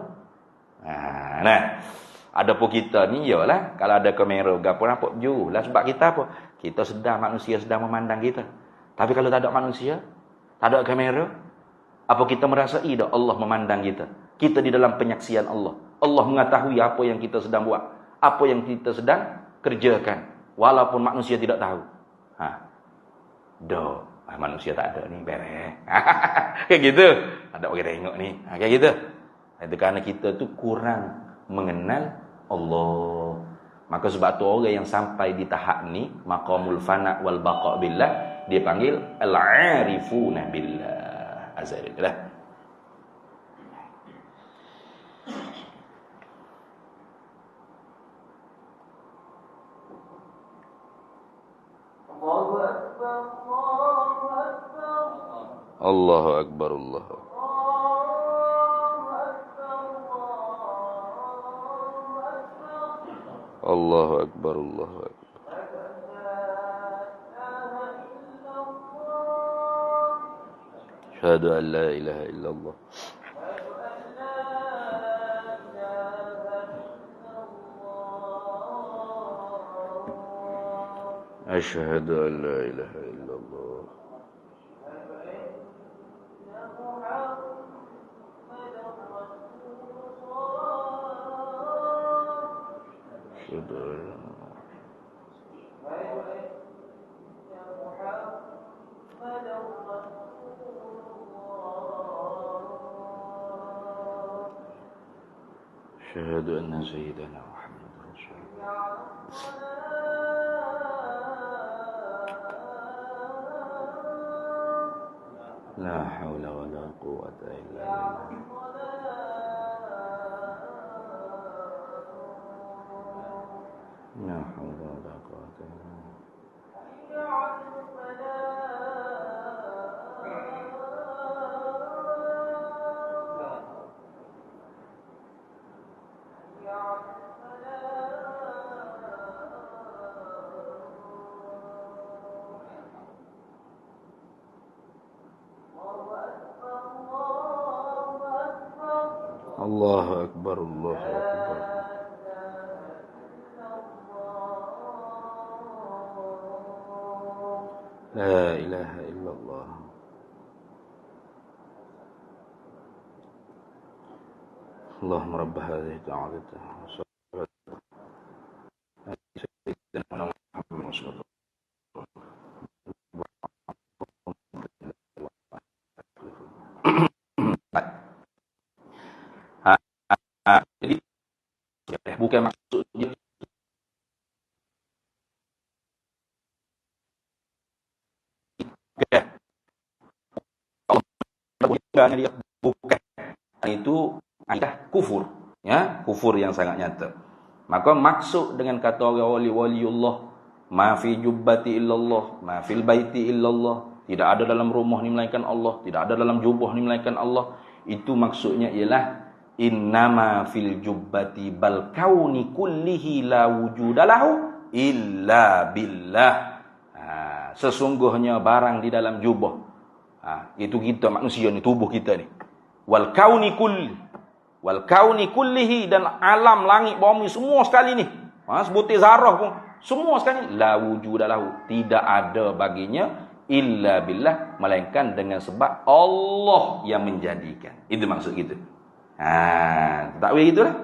Adapun kita ni ialah kalau ada kamera gapo nampak julah, sebab kita apa? Kita sedang, manusia sedang memandang kita. Tapi kalau tak ada manusia, tak ada kamera, apa kita merasai dah Allah memandang kita? Kita di dalam penyaksian Allah. Allah mengetahui apa yang kita sedang buat, apa yang kita sedang kerjakan, walaupun manusia tidak tahu. Manusia tak ada ni, beres. Kayak gitu. Ada orang tengok ni. Kayak gitu. Itu kerana kita tu kurang mengenal Allah. Maka sebab tu orang yang sampai di tahap ni, maqamul fana wal baqa billah, dia panggil al-arifuna billah azza wa jalla. Allahu akbar, Allahu akbar. Allahu akbar, Allahu akbar. Asyhadu an la ilaha illallah. Asyhadu an la ilaha illallah. أشهد أن سيدنا محمد رسول الله. لا حول ولا قوة إلا بالله. لا حول ولا قوة إلا بالله. الله أكبر، الله أكبر. لا إله إلا الله. اللهم رب هذه الدعوة والصلاة سيدنا محمد رسول الله. Jadi bukan maksudnya dia bukan itu adalah kufur. Ya, kufur yang sangat nyata. Maka maksud dengan kata orang waliullah, ma fi jubbati illallah, ma fil baiti illallah, tidak ada dalam rumah ni melainkan Allah, tidak ada dalam jubah ni melainkan Allah. Itu maksudnya ialah innama fil jubbati bal kauni kullihi la wujudalahu illa billah. Sesungguhnya barang di dalam jubah, itu kita manusia ni, tubuh kita ni, wal kauni kullihi, dan alam langit bumi semua sekali ni, sebutir zarah pun semua sekali ni, la wujudalahu, tidak ada baginya illa billah, melainkan dengan sebab Allah yang menjadikan. Itu maksud kita. Takwil gitulah.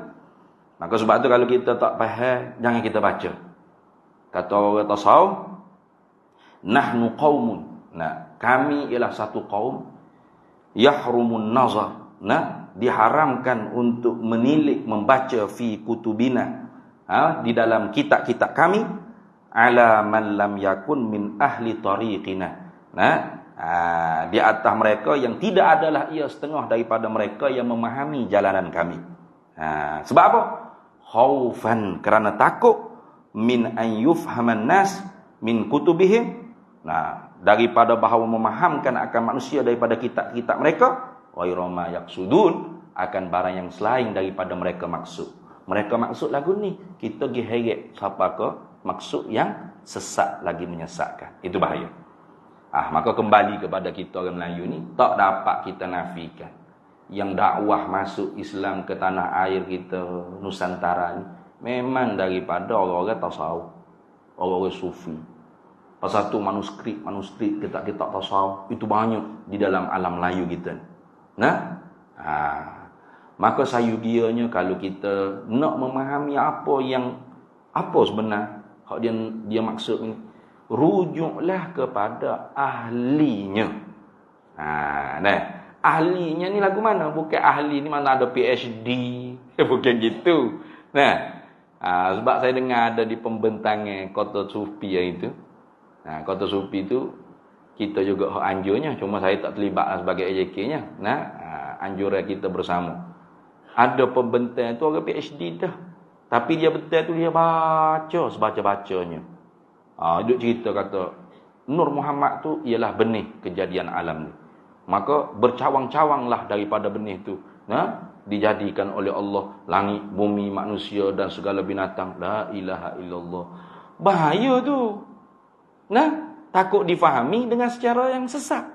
Maka sebab tu kalau kita tak faham, jangan kita baca. Kata orang tasawuf, nahnu qaumun. Kami ialah satu kaum, yahrumun nazar. Diharamkan untuk menilik, membaca fi kutubina, di dalam kitab-kitab kami, ala man lam yakun min ahli tariqina. Di atas mereka yang tidak adalah ia setengah daripada mereka yang memahami jalanan kami. Sebab apa? Khaufan, kerana takut, min an yufhaman nas min kutubihim, daripada bahawa memahamkan akan manusia daripada kitab-kitab mereka, ghairu ma yaqsudun, akan barang yang selain daripada mereka maksud. Mereka maksud lagu ni, kita pergi heret siapa ke maksud yang sesat lagi menyesatkan. Itu bahaya. Maka kembali kepada kita orang Melayu ni, tak dapat kita nafikan yang dakwah masuk Islam ke tanah air kita Nusantara ni memang daripada orang-orang tasawuf, orang-orang sufi. Pasal tu manuskrip kitab-kitab tasawuf itu banyak di dalam alam Melayu kita. Maka sayugianya kalau kita nak memahami apa sebenar hak dia maksud ni, rujuklah kepada ahlinya. Ahlinya ni lagu mana? Bukan ahli ni mana ada PhD, bukan gitu. Sebab saya dengar ada di pembentangan kota sufi yang itu. Kota sufi itu kita juga hak anjurnya, cuma saya tak terlibat sebagai AJK-nya. Anjuran kita bersama. Ada pembentang tu orang PhD dah. Tapi dia betul tu dia baca sebaca-bacanya. Duk cerita kata Nur Muhammad tu ialah benih kejadian alam ni. Maka bercawang-cawanglah daripada benih tu. Dijadikan oleh Allah langit, bumi, manusia dan segala binatang. La ilaha illallah. Bahaya tu. Takut difahami dengan secara yang sesat.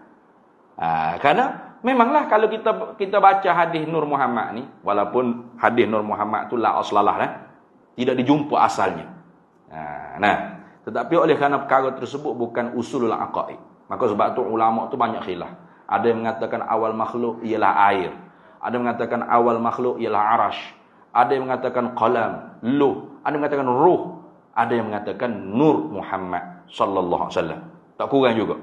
Karena memanglah kalau kita baca hadis Nur Muhammad ni, walaupun hadis Nur Muhammad tu la aslalah, tidak dijumpa asalnya. Tetapi oleh kerana perkara tersebut bukan usulul aqaid, maka sebab tu ulama tu banyak khilaf. Ada yang mengatakan awal makhluk ialah air, ada yang mengatakan awal makhluk ialah arash, ada yang mengatakan qalam, luh, ada yang mengatakan ruh, ada yang mengatakan Nur Muhammad sallallahu alaihi wasallam. Tak kurang juga.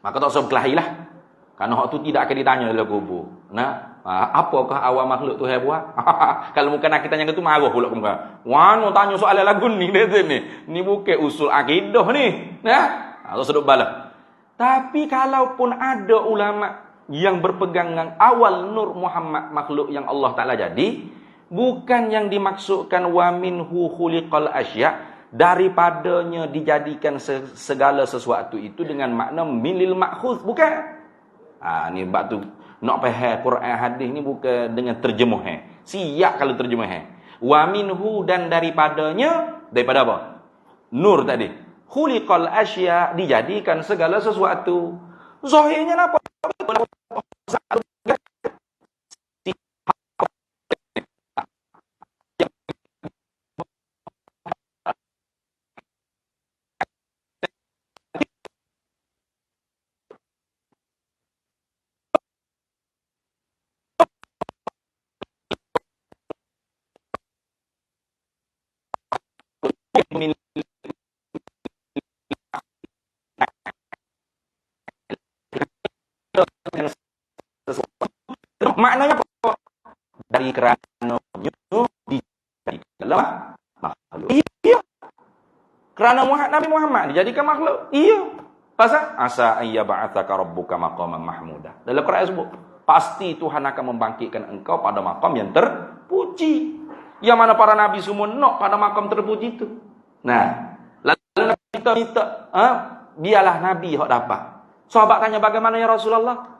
Maka tak usah berkelahilah. Kerana hak tu tidak akan ditanya dalam kubur. Apakah awal makhluk tu hai buat? Kalau bukan nak kita tanya tu marah pula muka. Wano tanya soalan lagu ni dia sini. Ni bukan usul akidah ni. Tak sedut balah. Tapi kalaupun ada ulama yang berpegang dengan awal Nur Muhammad makhluk yang Allah Taala jadi, bukan yang dimaksudkan wa minhu khuliqal asya', daripadanya dijadikan segala sesuatu itu dengan makna milil makhuz, bukan. Ni bab tu nak faham Quran hadis ni bukan dengan terjemah. Siap kalau terjemah. Wa minhu, dan daripadanya, daripada apa? Nur tadi. Khuliqal asya', dijadikan segala sesuatu. Zahirnya apa? Maknanya apa? Dari kerana dijadikan makhluk. Iya. Kerana Nabi Muhammad dijadikan makhluk. Iya. Pasal asa ayyab'atsaka rabbuka maqaman mahmuda. Dalam Quran sebut, pasti Tuhan akan membangkitkan engkau pada makam yang terpuji. Yang mana para nabi semua nak pada makam terpuji itu. Nah, lalu kita minta, biarlah nabi hok dapat. Sahabat tanya, bagaimana ya Rasulullah?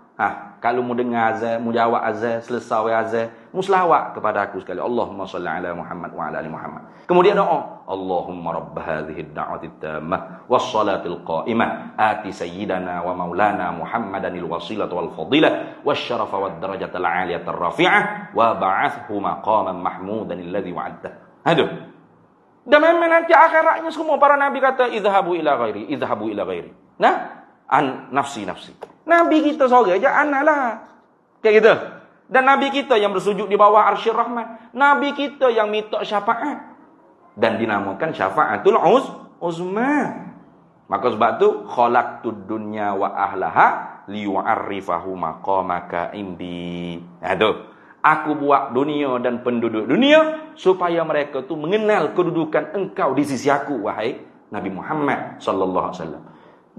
Kalau mu dengar azan, mu jawab azan, selesai azan, mu selawat kepada aku sekali. Allahumma salli ala Muhammad wa ala ali Muhammad. Kemudian doa, Allahumma rabb hadhihi ad-da'wati at-tammah was-salatil qa'imah, ati sayyidana wa maulana Muhammadanil wasilata wal fadilah wasyarafa wad darajatal 'aliyatar rafi'ah wa ba'athhu maqaman mahmudan alladhi wa'adta. Aduh. Dan memang nanti akhiratnya semua para nabi kata idhabu ila ghairi, idhabu ila ghairi. Nah, nafsi. Nabi kita sorang aja analah. Kayak gitu. Dan Nabi kita yang bersujud di bawah Arsyir Rahman. Nabi kita yang minta syafaat. Dan dinamakan syafaatul uzma. Maka sebab tu khalaqtud dunya wa ahlaha liyu'arrifahu maqamaka indi. Nah tu. Aku buat dunia dan penduduk dunia supaya mereka tu mengenal kedudukan engkau di sisi aku, wahai Nabi Muhammad sallallahu alaihi wasallam.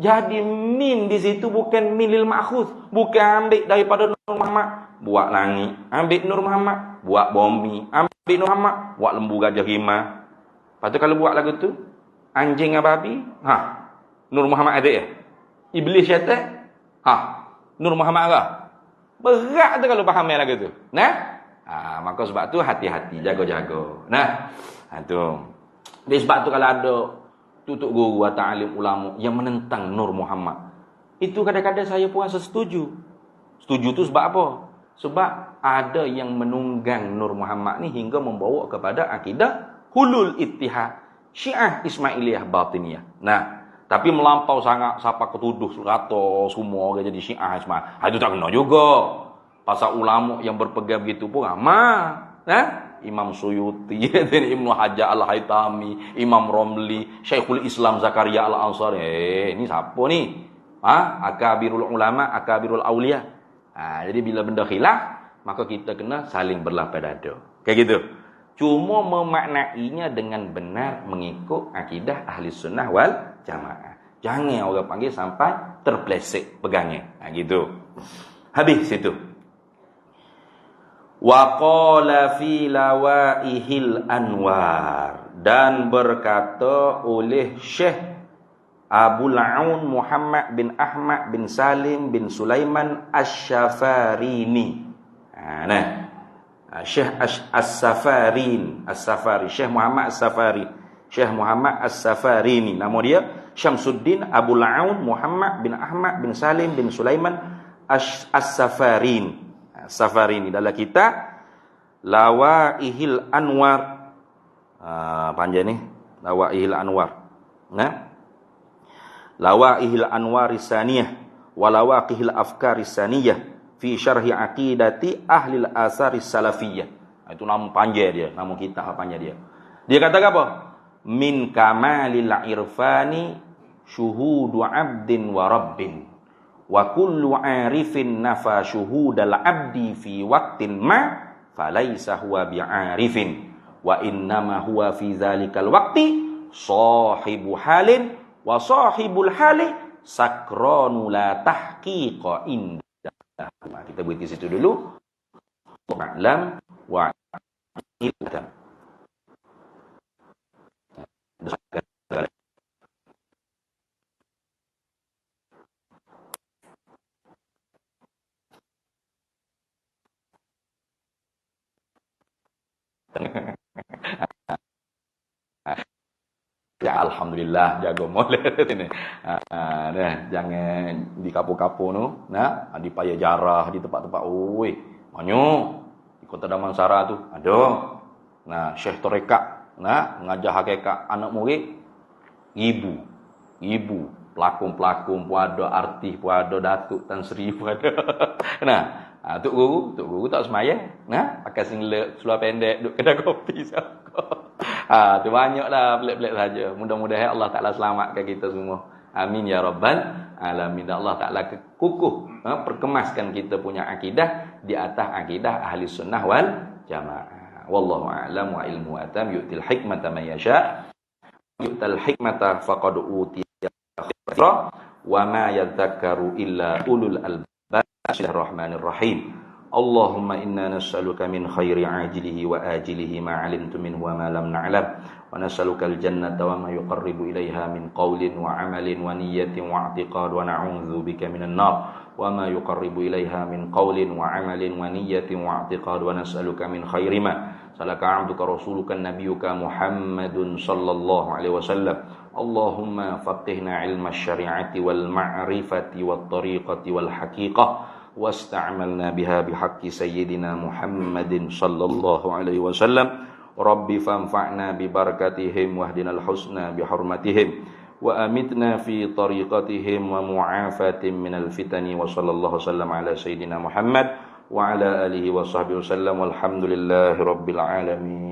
Jadi min di situ bukan milil ma'khuz, bukan ambil daripada Nur Muhammad buat langit, ambil Nur Muhammad buat bumi, ambil Nur Muhammad buat lembu gajah rimah. Lepas tu kalau buat lagu tu anjing dan babi, Nur Muhammad ada ya? Iblis syaitan, Nur Muhammad ada. Berat tu kalau faham lagu tu. Nah, maka sebab tu hati-hati, jaga-jaga. Nah, tu. Jadi sebab tu kalau ada tutup guru atau alim ulama yang menentang Nur Muhammad, itu kadang-kadang saya pun rasa setuju. Setuju tu sebab apa? Sebab ada yang menunggang Nur Muhammad ni hingga membawa kepada akidah hulul ittihad, Syiah Ismailiyah Batiniyah. Nah, tapi melampau sangat siapa ketuduh kata semua orang jadi Syiah Ismail. Itu tak kena juga. Pasal ulama yang berpegang begitu pun ramai. Imam Suyuti, Ibnu Hajar Al-Haytami, Imam Romli, Syekhul Islam Zakaria Al-Ansari. Ini siapa ni? Akabirul ulama, akabirul aulia. Jadi bila benda khilaf, maka kita kena saling berlapad dada. Kayak gitu. Cuma memaknainya dengan benar mengikut akidah ahli sunnah wal jamaah. Jangan orang panggil sampai terpleset pegangnya. Gitu. Habis situ. Wa qala fi lawaihil anwar, dan berkata oleh Syekh Abul Aun Muhammad bin Ahmad bin Salim bin Sulaiman Asy-Syafarini. Syekh As-Safari, Syekh Muhammad As-Safari, Syekh Muhammad As-Safarini. Nama dia Syamsuddin Abul Aun Muhammad bin Ahmad bin Salim bin Sulaiman As-Safarini. Safarini dalam kitab Lawaihil Anwar. Panjang ni, Lawaihil Anwar. Lawaihil Anwar Saniyah wa Lawaqihil Afkar Saniyah fi syarhi aqidati ahli al-asar salafiyah. Itu nama panjang dia, nama kitab panjang dia. Dia kata apa? Min kamalil irfani syuhudu abdin wa rabbin. Wa kullu arifin nafa syuhudal abdi fi waqtin ma falaisa huwa bi'arifin wa innama huwa fi zalikal waqti sahibu halin wa sahibul hali sakranu la tahqiqa indah. Kita berhenti situ dulu. Ma'lam wa ilm. Ya alhamdulillah jago molek ini. Jangan di kapu-kapu tu, di payah jarah di tempat-tempat banyak. Di Kota Damansara tu ada. Syekh Torekat, mengajar hakikat anak murid ibu, pelakon-pelakon pun ada, artis pun ada, Datuk Tan Sri pun ada. Tok guru tak semayang, pakai singlet seluar pendek duduk kedai kopi siapa. Tu banyaklah pelik-pelik saja. Mudah-mudahan Allah Taala selamatkan kita semua. Amin ya rabbal alamin. Allah Taala kukuh perkemaskan kita punya akidah di atas akidah ahli sunnah wal jamaah. Wallahu a'lam wa ilmu atam yu'til hikmata man yasha. Yu'tal hikmata faqad utiya khairan wa ma yadhakkaru illa ulul albab. Bismillahirrahmanirrahim. Allahumma inna nas'aluka min khairi ajilihi wa ajilihi ma 'alimtu minhu wa ma lam na'lam wa nas'aluka al-jannata wa ma yuqarribu ilaiha min qawlin wa 'amalin wa niyyatin wa i'tiqad wa na'udzu bika minan nar wa ma yuqarribu ilaiha min qawlin wa 'amalin wa niyyatin wa i'tiqad wa nas'aluka min khairi ma salaka 'abduka rasuluka nabiyyuka Muhammadun sallallahu alaihi wasallam. Allahumma faqihna 'ilma asy-syari'ati wal ma'rifati wat tariqati wal haqiqah واستعملنا بها بحق سيدنا محمد صلى الله عليه وسلم. رب فانفعنا ببركتهم واهدنا الحسنى بحرمتهم وأمتنا في طريقتهم ومعافاة من الفتن وصلى الله وسلم على سيدنا محمد وعلى آله وصحبه وسلم والحمد لله رب العالمين.